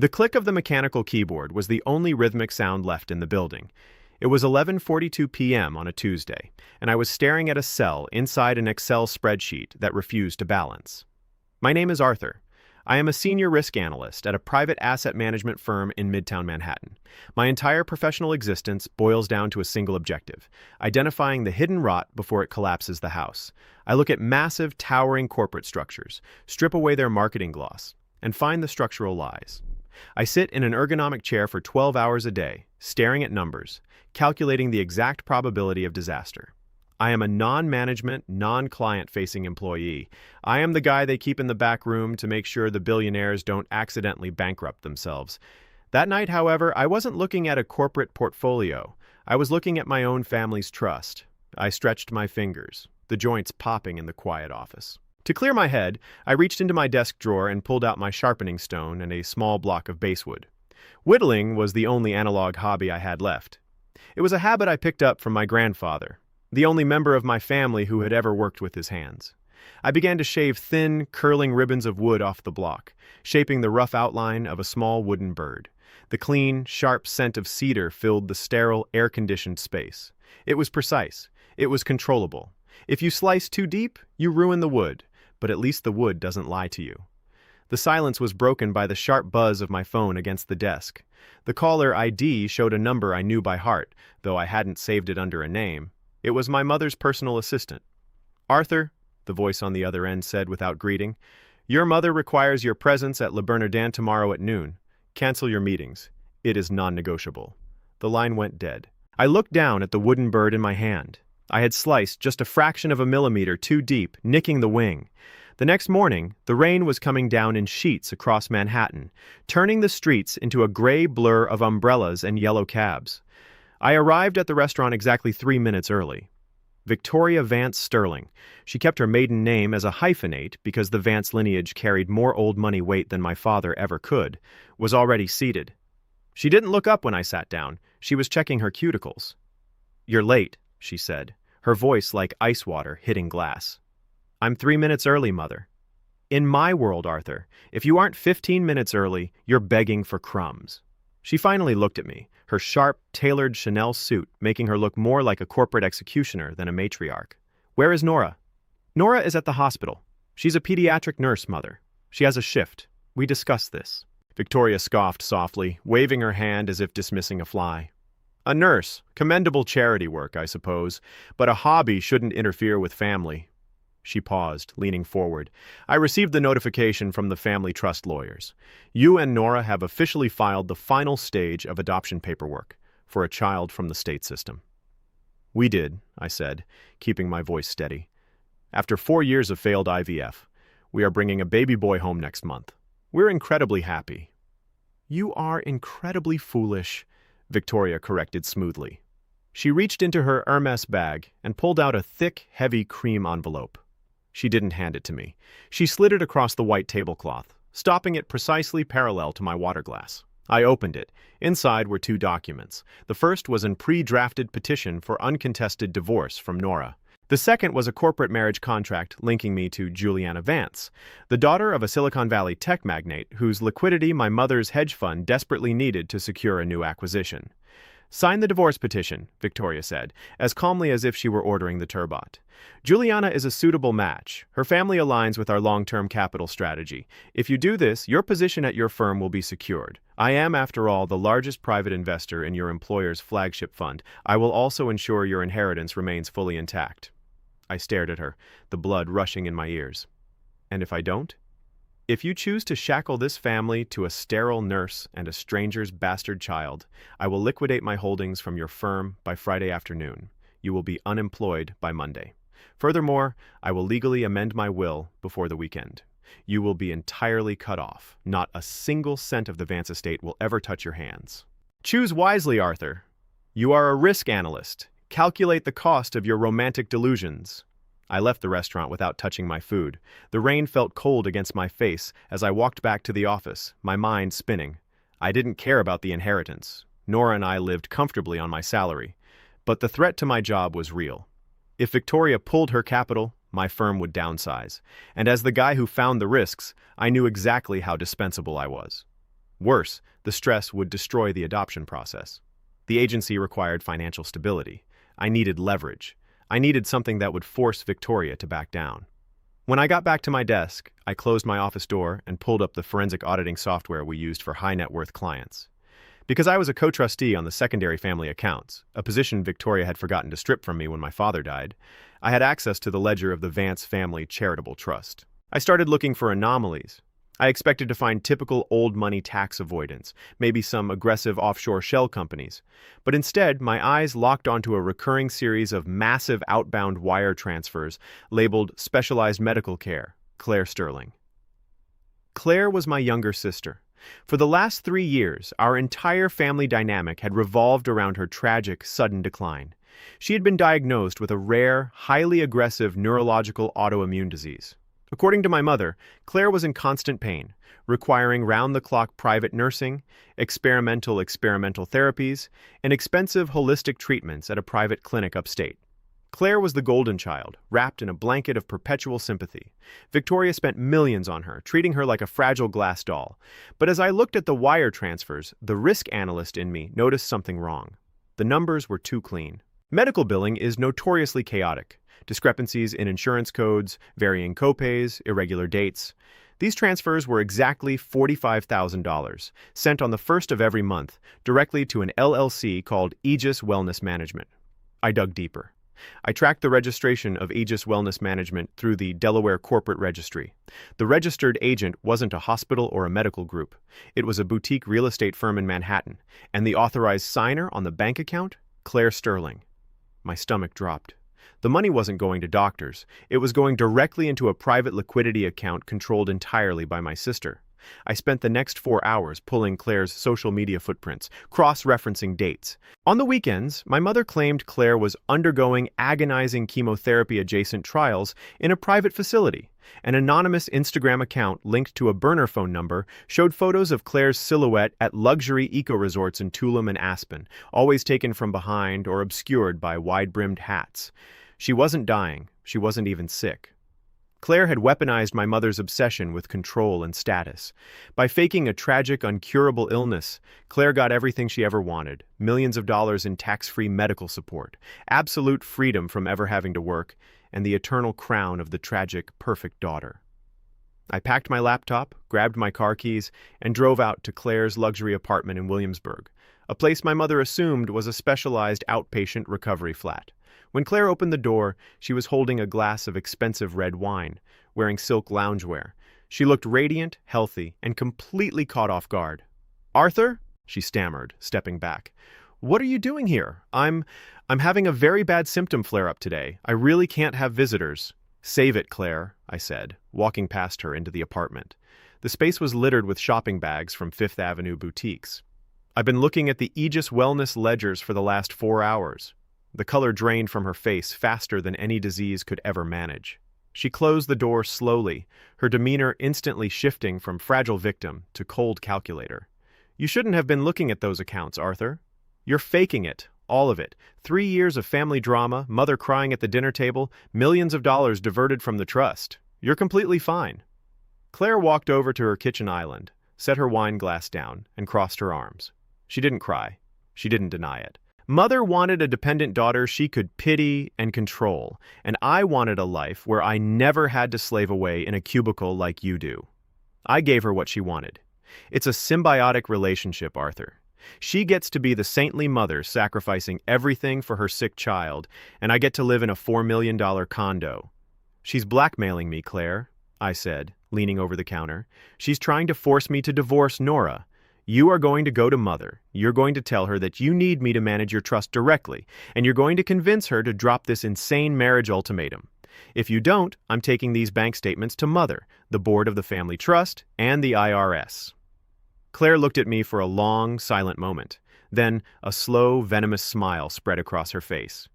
The click of the mechanical keyboard was the only rhythmic sound left in the building. It was 11:42 p.m. on a Tuesday, and I was staring at a cell inside an Excel spreadsheet that refused to balance. My name is Arthur. I am a senior risk analyst at a private asset management firm in Midtown Manhattan. My entire professional existence boils down to a single objective: identifying the hidden rot before it collapses the house. I look at massive, towering corporate structures, strip away their marketing gloss, and find the structural lies. I sit in an ergonomic chair for 12 hours a day, staring at numbers, calculating the exact probability of disaster. I am a non-management, non-client-facing employee. I am the guy they keep in the back room to make sure the billionaires don't accidentally bankrupt themselves. That night, however, I wasn't looking at a corporate portfolio. I was looking at my own family's trust. I stretched my fingers, the joints popping in the quiet office. To clear my head, I reached into my desk drawer and pulled out my sharpening stone and a small block of basswood. Whittling was the only analog hobby I had left. It was a habit I picked up from my grandfather, the only member of my family who had ever worked with his hands. I began to shave thin, curling ribbons of wood off the block, shaping the rough outline of a small wooden bird. The clean, sharp scent of cedar filled the sterile, air-conditioned space. It was precise. It was controllable. If you slice too deep, you ruin the wood, but at least the wood doesn't lie to you. The silence was broken by the sharp buzz of my phone against the desk. The caller ID showed a number I knew by heart, though I hadn't saved it under a name. It was my mother's personal assistant. "Arthur," the voice on the other end said without greeting, "your mother requires your presence at Le Bernardin tomorrow at noon. Cancel your meetings. It is non-negotiable." The line went dead. I looked down at the wooden bird in my hand. I had sliced just a fraction of a millimeter too deep, nicking the wing. The next morning, the rain was coming down in sheets across Manhattan, turning the streets into a gray blur of umbrellas and yellow cabs. I arrived at the restaurant exactly 3 minutes early. Victoria Vance Sterling. She kept her maiden name as a hyphenate because the Vance lineage carried more old money weight than my father ever could, was already seated. She didn't look up when I sat down. She was checking her cuticles. "You're late," she said, her voice like ice water hitting glass. "I'm 3 minutes early, Mother." "In my world, Arthur, if you aren't 15 minutes early, you're begging for crumbs." She finally looked at me, her sharp, tailored Chanel suit making her look more like a corporate executioner than a matriarch. "Where is Nora?" "Nora is at the hospital. She's a pediatric nurse, Mother. She has a shift. We discussed this." Victoria scoffed softly, waving her hand as if dismissing a fly. "A nurse, commendable charity work, I suppose, but a hobby shouldn't interfere with family." She paused, leaning forward. "I received the notification from the family trust lawyers. You and Nora have officially filed the final stage of adoption paperwork for a child from the state system." "We did," I said, keeping my voice steady. "After 4 years of failed IVF, we are bringing a baby boy home next month. We're incredibly happy." "You are incredibly foolish," Victoria corrected smoothly. She reached into her Hermes bag and pulled out a thick, heavy cream envelope. She didn't hand it to me. She slid it across the white tablecloth, stopping it precisely parallel to my water glass. I opened it. Inside were 2 documents. The first was a pre-drafted petition for uncontested divorce from Nora. The second was a corporate marriage contract linking me to Juliana Vance, the daughter of a Silicon Valley tech magnate whose liquidity my mother's hedge fund desperately needed to secure a new acquisition. "Sign the divorce petition," Victoria said, as calmly as if she were ordering the turbot. "Juliana is a suitable match. Her family aligns with our long-term capital strategy. If you do this, your position at your firm will be secured. I am, after all, the largest private investor in your employer's flagship fund. I will also ensure your inheritance remains fully intact." I stared at her, the blood rushing in my ears. "And if I don't?" "If you choose to shackle this family to a sterile nurse and a stranger's bastard child, I will liquidate my holdings from your firm by Friday afternoon. You will be unemployed by Monday. Furthermore, I will legally amend my will before the weekend. You will be entirely cut off. Not a single cent of the Vance estate will ever touch your hands. Choose wisely, Arthur. You are a risk analyst. Calculate the cost of your romantic delusions." I left the restaurant without touching my food. The rain felt cold against my face as I walked back to the office, my mind spinning. I didn't care about the inheritance. Nora and I lived comfortably on my salary. But the threat to my job was real. If Victoria pulled her capital, my firm would downsize. And as the guy who found the risks, I knew exactly how dispensable I was. Worse, the stress would destroy the adoption process. The agency required financial stability. I needed leverage. I needed something that would force Victoria to back down. When I got back to my desk, I closed my office door and pulled up the forensic auditing software we used for high-net-worth clients. Because I was a co-trustee on the secondary family accounts, a position Victoria had forgotten to strip from me when my father died, I had access to the ledger of the Vance Family Charitable Trust. I started looking for anomalies. I expected to find typical old money tax avoidance, maybe some aggressive offshore shell companies. But instead, my eyes locked onto a recurring series of massive outbound wire transfers labeled Specialized Medical Care, Claire Sterling. Claire was my younger sister. For the last 3 years, our entire family dynamic had revolved around her tragic, sudden decline. She had been diagnosed with a rare, highly aggressive neurological autoimmune disease. According to my mother, Claire was in constant pain, requiring round-the-clock private nursing, experimental therapies, and expensive holistic treatments at a private clinic upstate. Claire was the golden child, wrapped in a blanket of perpetual sympathy. Victoria spent millions on her, treating her like a fragile glass doll. But as I looked at the wire transfers, the risk analyst in me noticed something wrong. The numbers were too clean. Medical billing is notoriously chaotic. Discrepancies in insurance codes, varying copays, irregular dates. These transfers were exactly $45,000, sent on the first of every month, directly to an LLC called Aegis Wellness Management. I dug deeper. I tracked the registration of Aegis Wellness Management through the Delaware Corporate Registry. The registered agent wasn't a hospital or a medical group. It was a boutique real estate firm in Manhattan, and the authorized signer on the bank account? Claire Sterling. My stomach dropped. The money wasn't going to doctors. It was going directly into a private liquidity account controlled entirely by my sister. I spent the next 4 hours pulling Claire's social media footprints, cross-referencing dates. On the weekends, my mother claimed Claire was undergoing agonizing chemotherapy-adjacent trials in a private facility. An anonymous Instagram account linked to a burner phone number showed photos of Claire's silhouette at luxury eco-resorts in Tulum and Aspen, always taken from behind or obscured by wide-brimmed hats. She wasn't dying. She wasn't even sick. Claire had weaponized my mother's obsession with control and status. By faking a tragic, uncurable illness, Claire got everything she ever wanted: millions of dollars in tax-free medical support, absolute freedom from ever having to work, and the eternal crown of the tragic, perfect daughter. I packed my laptop, grabbed my car keys, and drove out to Claire's luxury apartment in Williamsburg, a place my mother assumed was a specialized outpatient recovery flat. When Claire opened the door, she was holding a glass of expensive red wine, wearing silk loungewear. She looked radiant, healthy, and completely caught off guard. "Arthur?" she stammered, stepping back. "What are you doing here? I'm having a very bad symptom flare-up today. I really can't have visitors." "Save it, Claire," I said, walking past her into the apartment. The space was littered with shopping bags from Fifth Avenue boutiques. "I've been looking at the Aegis Wellness ledgers for the last 4 hours. The color drained from her face faster than any disease could ever manage. She closed the door slowly, her demeanor instantly shifting from fragile victim to cold calculator. "You shouldn't have been looking at those accounts, Arthur. You're faking it, all of it. 3 years of family drama, mother crying at the dinner table, millions of dollars diverted from the trust. You're completely fine." Claire walked over to her kitchen island, set her wine glass down, and crossed her arms. She didn't cry. She didn't deny it. Mother wanted a dependent daughter she could pity and control, and I wanted a life where I never had to slave away in a cubicle like you do. I gave her what she wanted. It's a symbiotic relationship, Arthur. She gets to be the saintly mother sacrificing everything for her sick child, and I get to live in a $4 million condo. "She's blackmailing me, Claire," I said, leaning over the counter. "She's trying to force me to divorce Nora. You are going to go to Mother. You're going to tell her that you need me to manage your trust directly, and you're going to convince her to drop this insane marriage ultimatum. If you don't, I'm taking these bank statements to Mother, the board of the family trust, and the IRS." Claire looked at me for a long, silent moment. Then a slow, venomous smile spread across her face.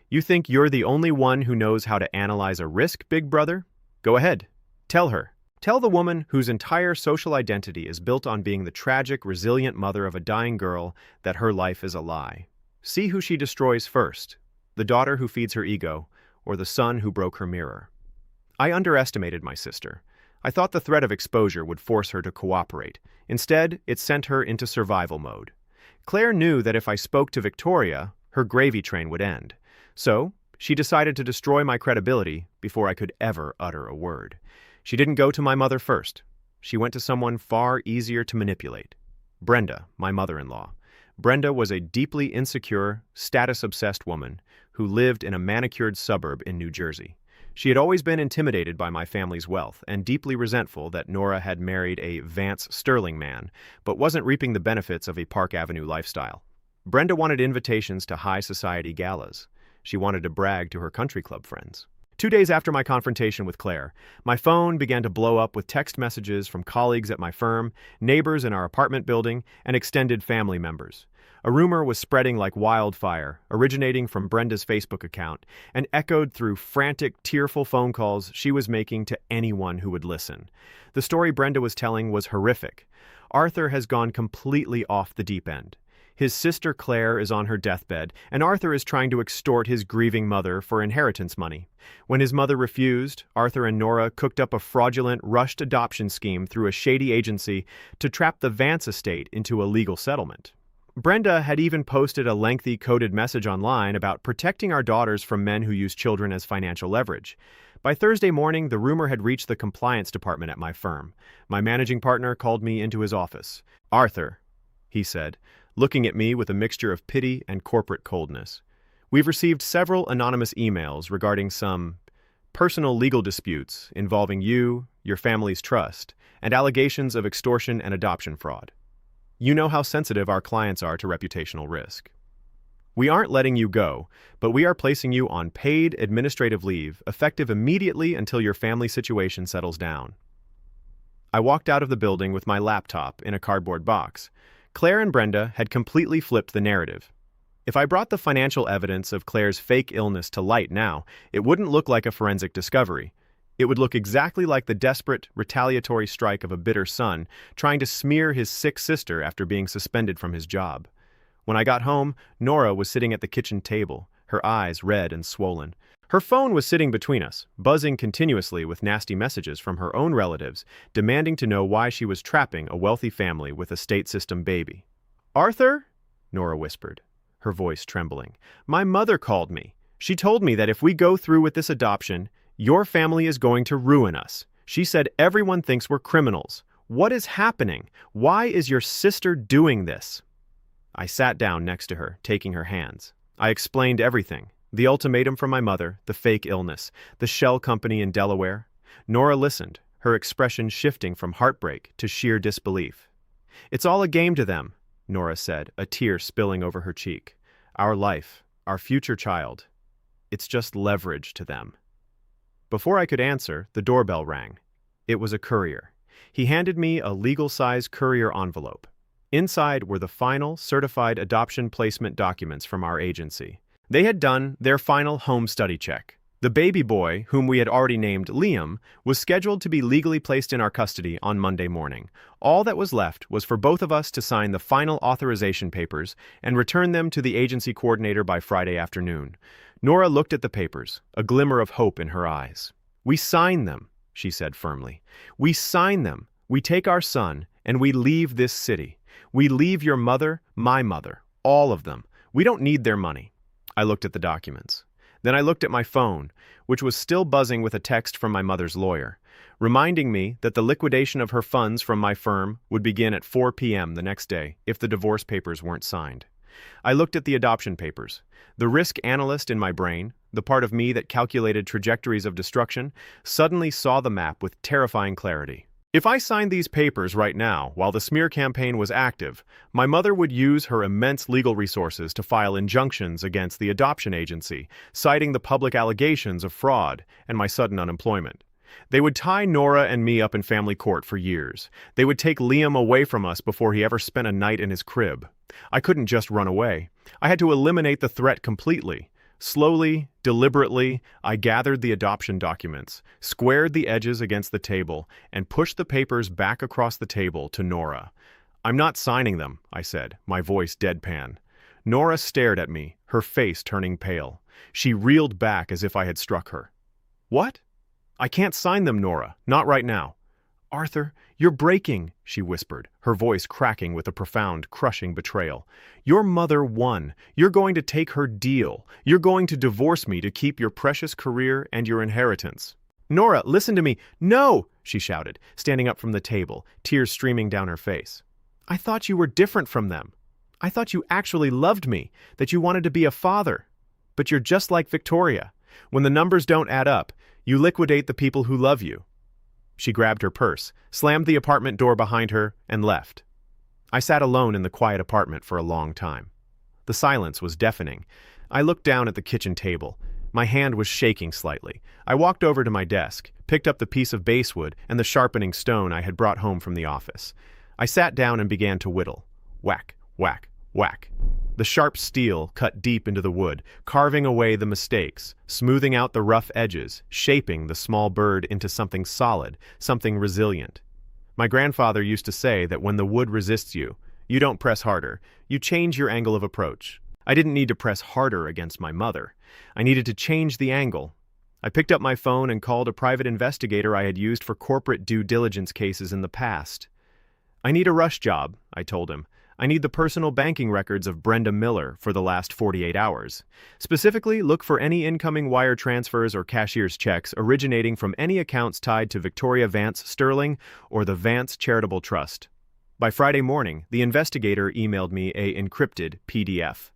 "You think you're the only one who knows how to analyze a risk, big brother? Go ahead. Tell her. Tell the woman whose entire social identity is built on being the tragic, resilient mother of a dying girl that her life is a lie. See who she destroys first, the daughter who feeds her ego, or the son who broke her mirror." I underestimated my sister. I thought the threat of exposure would force her to cooperate. Instead, it sent her into survival mode. Claire knew that if I spoke to Victoria, her gravy train would end. So, she decided to destroy my credibility before I could ever utter a word. She didn't go to my mother first. She went to someone far easier to manipulate. Brenda, my mother-in-law. Brenda was a deeply insecure, status-obsessed woman who lived in a manicured suburb in New Jersey. She had always been intimidated by my family's wealth and deeply resentful that Nora had married a Vance Sterling man, but wasn't reaping the benefits of a Park Avenue lifestyle. Brenda wanted invitations to high society galas. She wanted to brag to her country club friends. 2 days after my confrontation with Claire, my phone began to blow up with text messages from colleagues at my firm, neighbors in our apartment building, and extended family members. A rumor was spreading like wildfire, originating from Brenda's Facebook account, and echoed through frantic, tearful phone calls she was making to anyone who would listen. The story Brenda was telling was horrific. Arthur has gone completely off the deep end. His sister Claire is on her deathbed, and Arthur is trying to extort his grieving mother for inheritance money. When his mother refused, Arthur and Nora cooked up a fraudulent, rushed adoption scheme through a shady agency to trap the Vance estate into a legal settlement. Brenda had even posted a lengthy coded message online about protecting our daughters from men who use children as financial leverage. By Thursday morning, the rumor had reached the compliance department at my firm. My managing partner called me into his office. "Arthur," he said, looking at me with a mixture of pity and corporate coldness. "We've received several anonymous emails regarding some personal legal disputes involving you, your family's trust, and allegations of extortion and adoption fraud. You know how sensitive our clients are to reputational risk. We aren't letting you go, but we are placing you on paid administrative leave, effective immediately until your family situation settles down." I walked out of the building with my laptop in a cardboard box. Claire and Brenda had completely flipped the narrative. If I brought the financial evidence of Claire's fake illness to light now, it wouldn't look like a forensic discovery. It would look exactly like the desperate, retaliatory strike of a bitter son trying to smear his sick sister after being suspended from his job. When I got home, Nora was sitting at the kitchen table, her eyes red and swollen. Her phone was sitting between us, buzzing continuously with nasty messages from her own relatives, demanding to know why she was trapping a wealthy family with a state system baby. "Arthur?" Nora whispered, her voice trembling. "My mother called me. She told me that if we go through with this adoption, your family is going to ruin us. She said everyone thinks we're criminals. What is happening? Why is your sister doing this?" I sat down next to her, taking her hands. I explained everything. The ultimatum from my mother, the fake illness, the shell company in Delaware. Nora listened, her expression shifting from heartbreak to sheer disbelief. "It's all a game to them," Nora said, a tear spilling over her cheek. "Our life, our future child. It's just leverage to them." Before I could answer, the doorbell rang. It was a courier. He handed me a legal-size courier envelope. Inside were the final, certified adoption placement documents from our agency. They had done their final home study check. The baby boy, whom we had already named Liam, was scheduled to be legally placed in our custody on Monday morning. All that was left was for both of us to sign the final authorization papers and return them to the agency coordinator by Friday afternoon. Nora looked at the papers, a glimmer of hope in her eyes. "We sign them," she said firmly. "We sign them. We take our son, and we leave this city. We leave your mother, my mother, all of them. We don't need their money." I looked at the documents. Then I looked at my phone, which was still buzzing with a text from my mother's lawyer, reminding me that the liquidation of her funds from my firm would begin at 4 p.m. the next day if the divorce papers weren't signed. I looked at the adoption papers. The risk analyst in my brain, the part of me that calculated trajectories of destruction, suddenly saw the map with terrifying clarity. If I signed these papers right now, while the smear campaign was active, my mother would use her immense legal resources to file injunctions against the adoption agency, citing the public allegations of fraud and my sudden unemployment. They would tie Nora and me up in family court for years. They would take Liam away from us before he ever spent a night in his crib. I couldn't just run away. I had to eliminate the threat completely. Slowly, deliberately, I gathered the adoption documents, squared the edges against the table, and pushed the papers back across the table to Nora. "I'm not signing them," I said, my voice deadpan. Nora stared at me, her face turning pale. She reeled back as if I had struck her. "What? I can't sign them, Nora. Not right now. "Arthur, you're breaking," she whispered, her voice cracking with a profound, crushing betrayal. "Your mother won. You're going to take her deal. You're going to divorce me to keep your precious career and your inheritance." "Nora, listen to me." "No!" she shouted, standing up from the table, tears streaming down her face. "I thought you were different from them. I thought you actually loved me, that you wanted to be a father. But you're just like Victoria. When the numbers don't add up, you liquidate the people who love you." She grabbed her purse, slammed the apartment door behind her, and left. I sat alone in the quiet apartment for a long time. The silence was deafening. I looked down at the kitchen table. My hand was shaking slightly. I walked over to my desk, picked up the piece of basswood and the sharpening stone I had brought home from the office. I sat down and began to whittle. Whack, whack, whack. The sharp steel cut deep into the wood, carving away the mistakes, smoothing out the rough edges, shaping the small bird into something solid, something resilient. My grandfather used to say that when the wood resists you, you don't press harder, you change your angle of approach. I didn't need to press harder against my mother. I needed to change the angle. I picked up my phone and called a private investigator I had used for corporate due diligence cases in the past. "I need a rush job," I told him. "I need the personal banking records of Brenda Miller for the last 48 hours. Specifically, look for any incoming wire transfers or cashier's checks originating from any accounts tied to Victoria Vance Sterling or the Vance Charitable Trust." By Friday morning, the investigator emailed me a encrypted PDF.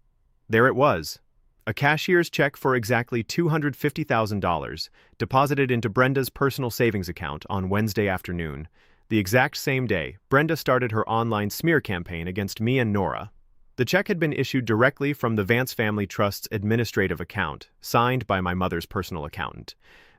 There it was. A cashier's check for exactly $250,000, deposited into Brenda's personal savings account on Wednesday afternoon. The exact same day, Brenda started her online smear campaign against me and Nora. The check had been issued directly from the Vance Family Trust's administrative account, signed by my mother's personal accountant.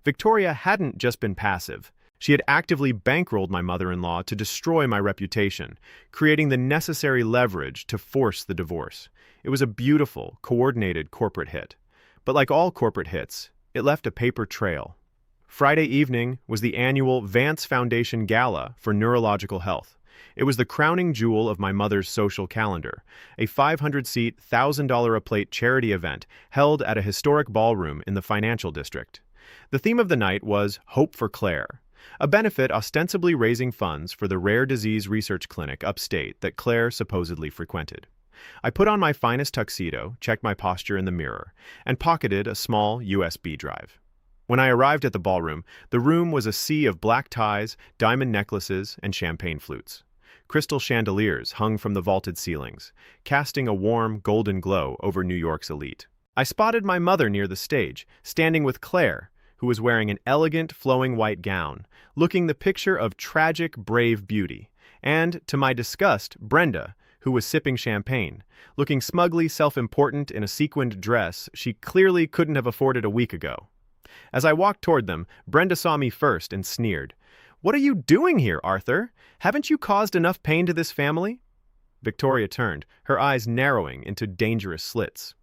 Victoria hadn't just been passive. She had actively bankrolled my mother-in-law to destroy my reputation, creating the necessary leverage to force the divorce. It was a beautiful, coordinated corporate hit. But like all corporate hits, it left a paper trail. Friday evening was the annual Vance Foundation Gala for Neurological Health. It was the crowning jewel of my mother's social calendar, a 500-seat, $1,000-a-plate charity event held at a historic ballroom in the financial district. The theme of the night was Hope for Claire, a benefit ostensibly raising funds for the rare disease research clinic upstate that Claire supposedly frequented. I put on my finest tuxedo, checked my posture in the mirror, and pocketed a small USB drive. When I arrived at the ballroom, the room was a sea of black ties, diamond necklaces, and champagne flutes. Crystal chandeliers hung from the vaulted ceilings, casting a warm, golden glow over New York's elite. I spotted my mother near the stage, standing with Claire, who was wearing an elegant, flowing white gown, looking the picture of tragic, brave beauty, and, to my disgust, Brenda, who was sipping champagne, looking smugly self-important in a sequined dress she clearly couldn't have afforded a week ago. As I walked toward them, Brenda saw me first and sneered. "What are you doing here, Arthur? Haven't you caused enough pain to this family?" Victoria turned, her eyes narrowing into dangerous slits.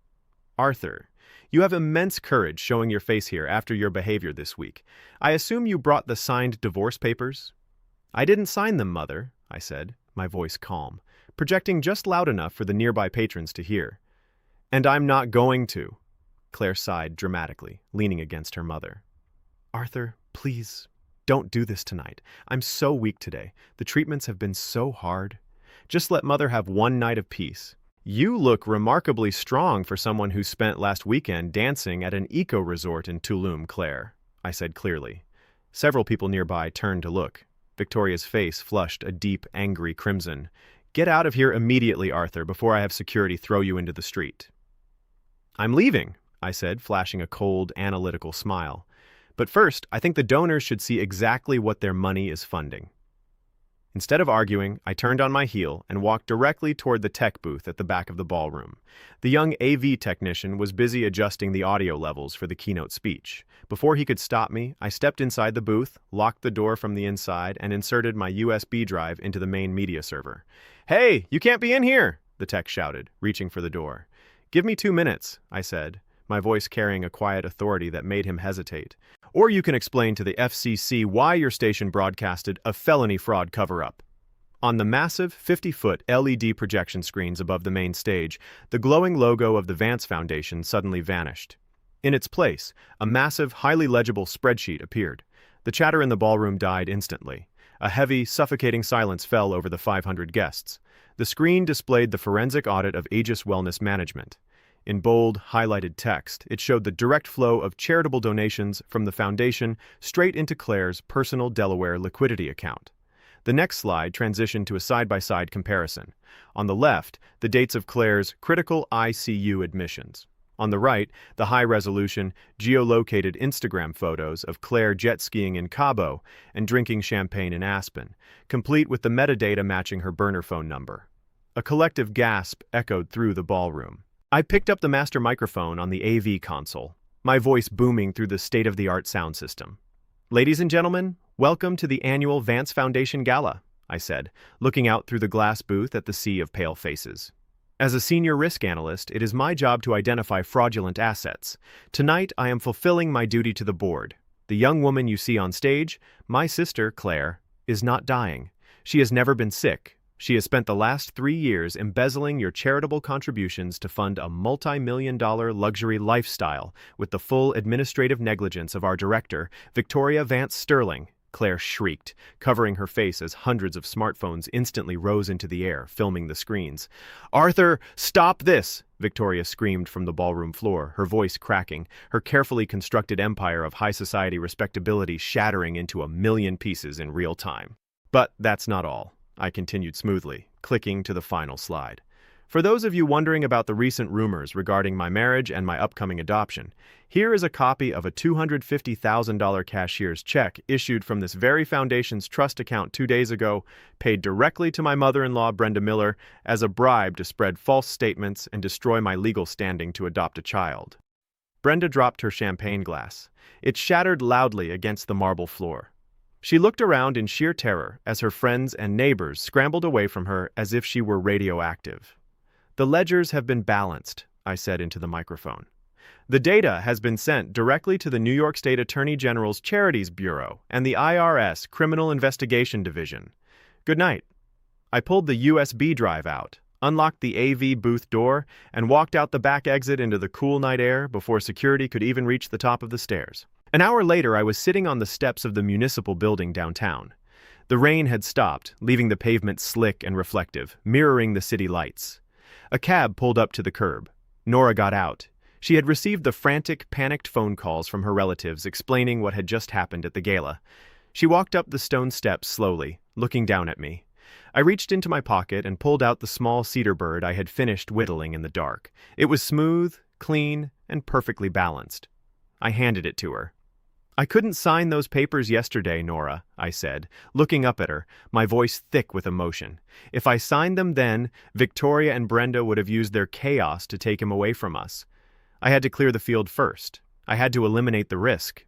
"Arthur, you have immense courage showing your face here after your behavior this week. I assume you brought the signed divorce papers?" "I didn't sign them, Mother," I said, my voice calm, projecting just loud enough for the nearby patrons to hear. "And I'm not going to." Claire sighed dramatically, leaning against her mother. "Arthur, please, don't do this tonight. I'm so weak today. The treatments have been so hard. Just let Mother have one night of peace." "You look remarkably strong for someone who spent last weekend dancing at an eco-resort in Tulum, Claire," I said clearly. Several people nearby turned to look. Victoria's face flushed a deep, angry crimson. "Get out of here immediately, Arthur, before I have security throw you into the street." "I'm leaving," I said, flashing a cold, analytical smile. "But first, I think the donors should see exactly what their money is funding." Instead of arguing, I turned on my heel and walked directly toward the tech booth at the back of the ballroom. The young AV technician was busy adjusting the audio levels for the keynote speech. Before he could stop me, I stepped inside the booth, locked the door from the inside, and inserted my USB drive into the main media server. "Hey, you can't be in here!" the tech shouted, reaching for the door. "Give me 2 minutes," I said, my voice carrying a quiet authority that made him hesitate. "Or you can explain to the FCC why your station broadcasted a felony fraud cover-up." On the massive 50-foot LED projection screens above the main stage, the glowing logo of the Vance Foundation suddenly vanished. In its place, a massive, highly legible spreadsheet appeared. The chatter in the ballroom died instantly. A heavy, suffocating silence fell over the 500 guests. The screen displayed the forensic audit of Aegis Wellness Management. In bold, highlighted text, it showed the direct flow of charitable donations from the foundation straight into Claire's personal Delaware liquidity account. The next slide transitioned to a side-by-side comparison. On the left, the dates of Claire's critical ICU admissions. On the right, the high-resolution, geolocated Instagram photos of Claire jet skiing in Cabo and drinking champagne in Aspen, complete with the metadata matching her burner phone number. A collective gasp echoed through the ballroom. I picked up the master microphone on the AV console, my voice booming through the state-of-the-art sound system. "Ladies and gentlemen, welcome to the annual Vance Foundation Gala," I said, looking out through the glass booth at the sea of pale faces. As a senior risk analyst, it is my job to identify fraudulent assets. Tonight, I am fulfilling my duty to the board. The young woman you see on stage, my sister, Claire, is not dying. She has never been sick. She has spent the last 3 years embezzling your charitable contributions to fund a multi-million-dollar luxury lifestyle with the full administrative negligence of our director, Victoria Vance Sterling, Claire shrieked, covering her face as hundreds of smartphones instantly rose into the air, filming the screens. "Arthur, stop this!" Victoria screamed from the ballroom floor, her voice cracking, her carefully constructed empire of high society respectability shattering into a million pieces in real time. But that's not all. I continued smoothly, clicking to the final slide. For those of you wondering about the recent rumors regarding my marriage and my upcoming adoption, here is a copy of a $250,000 cashier's check issued from this very foundation's trust account 2 days ago, paid directly to my mother-in-law, Brenda Miller, as a bribe to spread false statements and destroy my legal standing to adopt a child. Brenda dropped her champagne glass. It shattered loudly against the marble floor. She looked around in sheer terror as her friends and neighbors scrambled away from her as if she were radioactive. "The ledgers have been balanced," I said into the microphone. "The data has been sent directly to the New York State Attorney General's Charities Bureau and the IRS Criminal Investigation Division. Good night." I pulled the USB drive out, unlocked the AV booth door, and walked out the back exit into the cool night air before security could even reach the top of the stairs. An hour later, I was sitting on the steps of the municipal building downtown. The rain had stopped, leaving the pavement slick and reflective, mirroring the city lights. A cab pulled up to the curb. Nora got out. She had received the frantic, panicked phone calls from her relatives explaining what had just happened at the gala. She walked up the stone steps slowly, looking down at me. I reached into my pocket and pulled out the small cedar bird I had finished whittling in the dark. It was smooth, clean, and perfectly balanced. I handed it to her. "I couldn't sign those papers yesterday, Nora," I said, looking up at her, my voice thick with emotion. "If I signed them then, Victoria and Brenda would have used their chaos to take him away from us. I had to clear the field first. I had to eliminate the risk."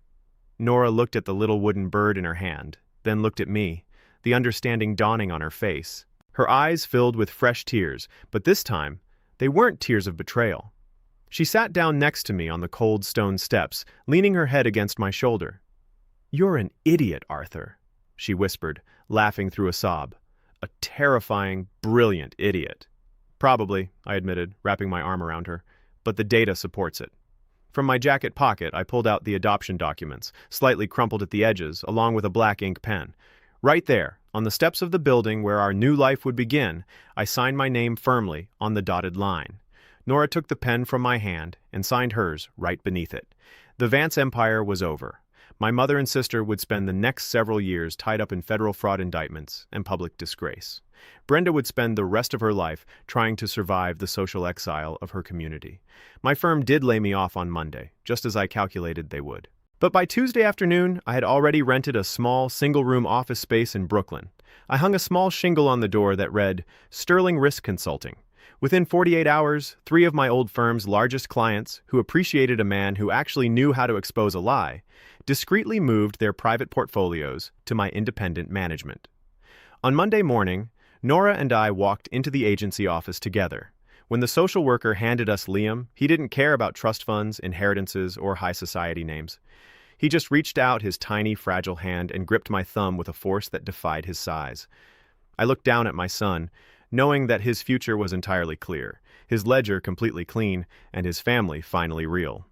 Nora looked at the little wooden bird in her hand, then looked at me, the understanding dawning on her face. Her eyes filled with fresh tears, but this time, they weren't tears of betrayal. She sat down next to me on the cold stone steps, leaning her head against my shoulder. "You're an idiot, Arthur," she whispered, laughing through a sob. "A terrifying, brilliant idiot." "Probably," I admitted, wrapping my arm around her, "but the data supports it." From my jacket pocket, I pulled out the adoption documents, slightly crumpled at the edges, along with a black ink pen. Right there, on the steps of the building where our new life would begin, I signed my name firmly on the dotted line. Nora took the pen from my hand and signed hers right beneath it. The Vance empire was over. My mother and sister would spend the next several years tied up in federal fraud indictments and public disgrace. Brenda would spend the rest of her life trying to survive the social exile of her community. My firm did lay me off on Monday, just as I calculated they would. But by Tuesday afternoon, I had already rented a small, single-room office space in Brooklyn. I hung a small shingle on the door that read, "Sterling Risk Consulting." Within 48 hours, 3 of my old firm's largest clients, who appreciated a man who actually knew how to expose a lie, discreetly moved their private portfolios to my independent management. On Monday morning, Nora and I walked into the agency office together. When the social worker handed us Liam, he didn't care about trust funds, inheritances, or high society names. He just reached out his tiny, fragile hand and gripped my thumb with a force that defied his size. I looked down at my son, knowing that his future was entirely clear, his ledger completely clean, and his family finally real.